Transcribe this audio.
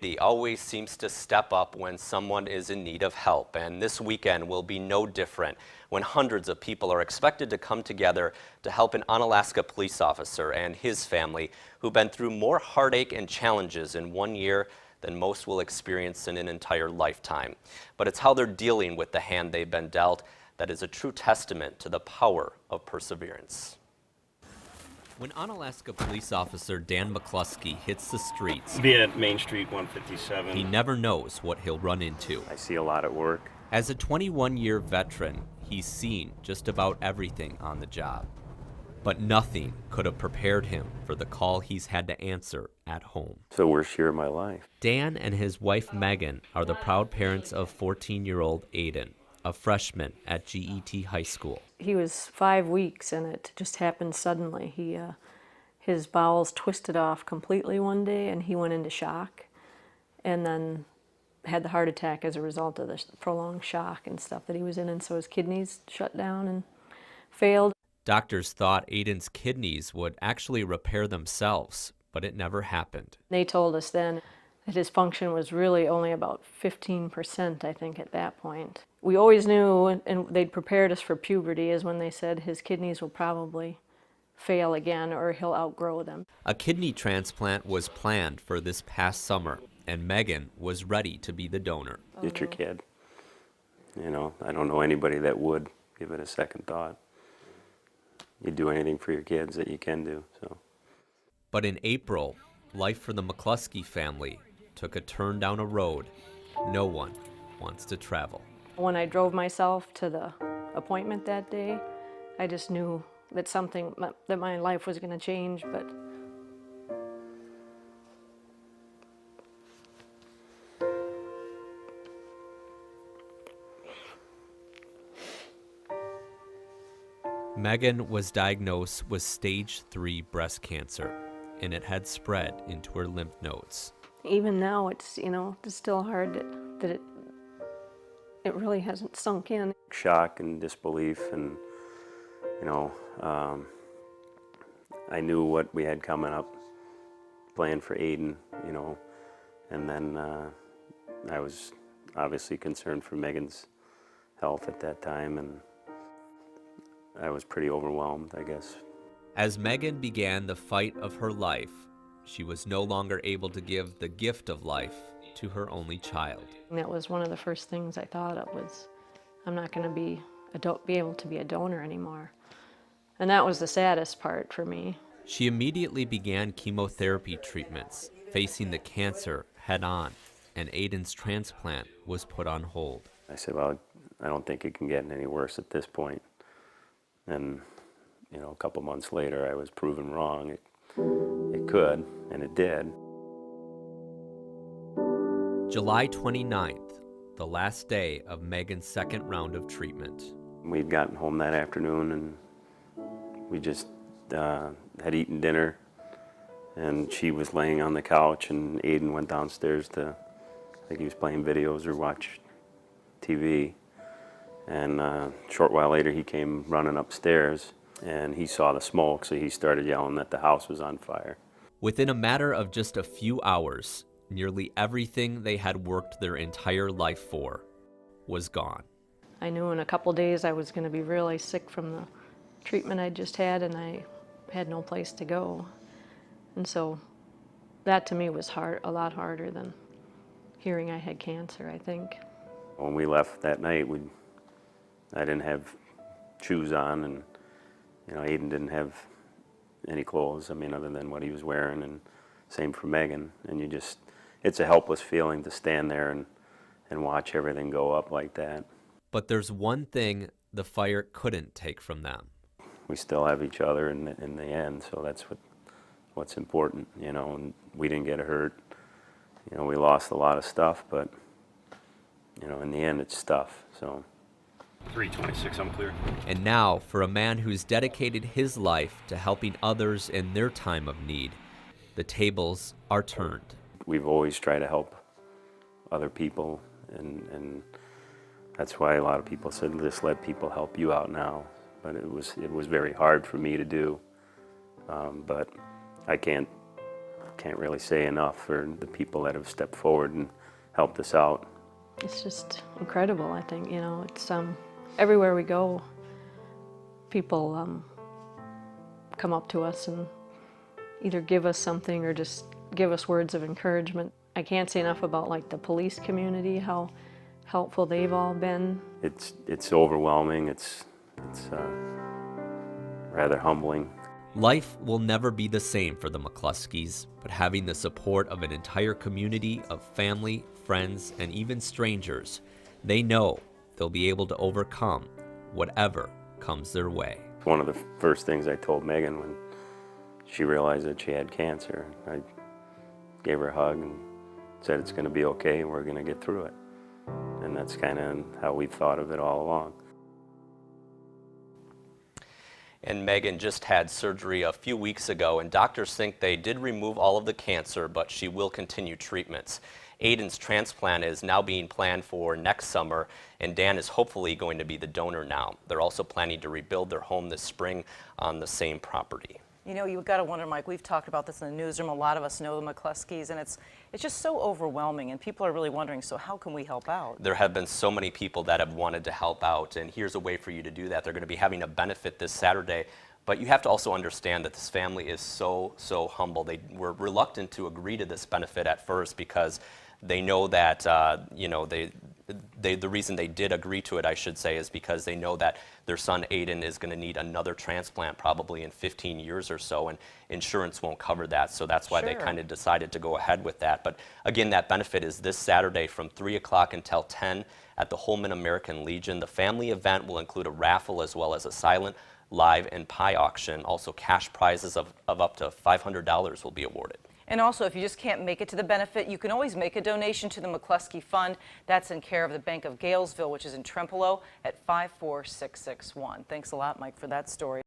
He always seems to step up when someone is in need of help, and this weekend will be no different when hundreds of people are expected to come together to help an Onalaska police officer and his family who've been through more heartache and challenges in 1 year than most will experience in an entire lifetime. But it's how they're dealing with the hand they've been dealt that is a true testament to the power of perseverance. When Onalaska police officer Dan McCluskey hits the streets, be at Main Street 157. He never knows what he'll run into. I see a lot at work. As a 21-year veteran, he's seen just about everything on the job. But nothing could have prepared him for the call he's had to answer at home. It's the worst year of my life. Dan and his wife Megan are the proud parents of 14-year-old Aiden, a freshman at GET High School. He was 5 weeks and it just happened suddenly. His bowels twisted off completely one day and he went into shock and then had the heart attack as a result of the prolonged shock and stuff that he was in, and so his kidneys shut down and failed. Doctors thought Aiden's kidneys would actually repair themselves, but it never happened. They told us then that his function was really only about 15%, I think, at that point. We always knew, and they'd prepared us for puberty, is when they said his kidneys will probably fail again or he'll outgrow them. A kidney transplant was planned for this past summer, and Megan was ready to be the donor. It's your kid. You know, I don't know anybody that would give it a second thought. You do anything for your kids that you can do, so. But in April, life for the McCluskey family took a turn down a road no one wants to travel. When I drove myself to the appointment that day, I just knew that that my life was going to change, but Megan was diagnosed with stage 3 breast cancer, and it had spread into her lymph nodes. even now it's, it's still hard that it really hasn't sunk in. Shock and disbelief, and I knew what we had coming up, playing for Aiden, and then I was obviously concerned for Megan's health at that time, and I was pretty overwhelmed, I guess. As Megan began the fight of her life, she was no longer able to give the gift of life to her only child. And that was one of the first things I thought of, was I'm not going to be able to be a donor anymore. And that was the saddest part for me. She immediately began chemotherapy treatments, facing the cancer head-on, and Aiden's transplant was put on hold. I said, well, I don't think it can get any worse at this point. And, a couple months later, I was proven wrong. It could, and it did. July 29th, the last day of Megan's second round of treatment. We'd gotten home that afternoon, and we just had eaten dinner, and she was laying on the couch, and Aiden went downstairs to, I think he was playing videos or watch TV. And a short while later, he came running upstairs, and he saw the smoke, so he started yelling that the house was on fire. Within a matter of just a few hours, nearly everything they had worked their entire life for was gone. I knew in a couple days I was going to be really sick from the treatment I just had, and I had no place to go. And so that to me was a lot harder than hearing I had cancer, I think. When we left that night, I didn't have shoes on, and Aiden didn't have any clothes, other than what he was wearing, and same for Megan. And it's a helpless feeling to stand there and watch everything go up like that. But there's one thing the fire couldn't take from them. We still have each other in the end, so that's what's important, and we didn't get hurt. We lost a lot of stuff, but, in the end, it's stuff, so. 326, I'm clear. And now, for a man who's dedicated his life to helping others in their time of need, the tables are turned. We've always tried to help other people, and that's why a lot of people said, just let people help you out now. But it was very hard for me to do. But I can't can't really say enough for the people that have stepped forward and helped us out. It's just incredible, I think. You know, it's everywhere we go, people come up to us and either give us something or just give us words of encouragement. I can't say enough about like the police community, how helpful they've all been. It's overwhelming. It's rather humbling. Life will never be the same for the McCluskeys, but having the support of an entire community of family, friends, and even strangers, they know they'll be able to overcome whatever comes their way. One of the first things I told Megan when she realized that she had cancer, I gave her a hug and said it's going to be okay, we're going to get through it. And that's kind of how we've thought of it all along. And Megan just had surgery a few weeks ago, and doctors think they did remove all of the cancer, but she will continue treatments. Aiden's transplant is now being planned for next summer, and Dan is hopefully going to be the donor now. They're also planning to rebuild their home this spring on the same property. You know, you've got to wonder, Mike, we've talked about this in the newsroom. A lot of us know the McCluskeys, and it's just so overwhelming, and people are really wondering, so how can we help out? There have been so many people that have wanted to help out, and here's a way for you to do that. They're going to be having a benefit this Saturday, but you have to also understand that this family is so humble. They were reluctant to agree to this benefit at first because they know that, you know, the reason they did agree to it, I should say, is because they know that their son Aiden is going to need another transplant probably in 15 years or so, and insurance won't cover that. So that's why they kind of decided to go ahead with that. But again, that benefit is this Saturday from 3 o'clock until 10 at the Holman American Legion. The family event will include a raffle as well as a silent, live, and pie auction. Also, cash prizes of up to $500 will be awarded. And also, if you just can't make it to the benefit, you can always make a donation to the McCluskey Fund. That's in care of the Bank of Galesville, which is in Trempealeau at 54661. Thanks a lot, Mike, for that story.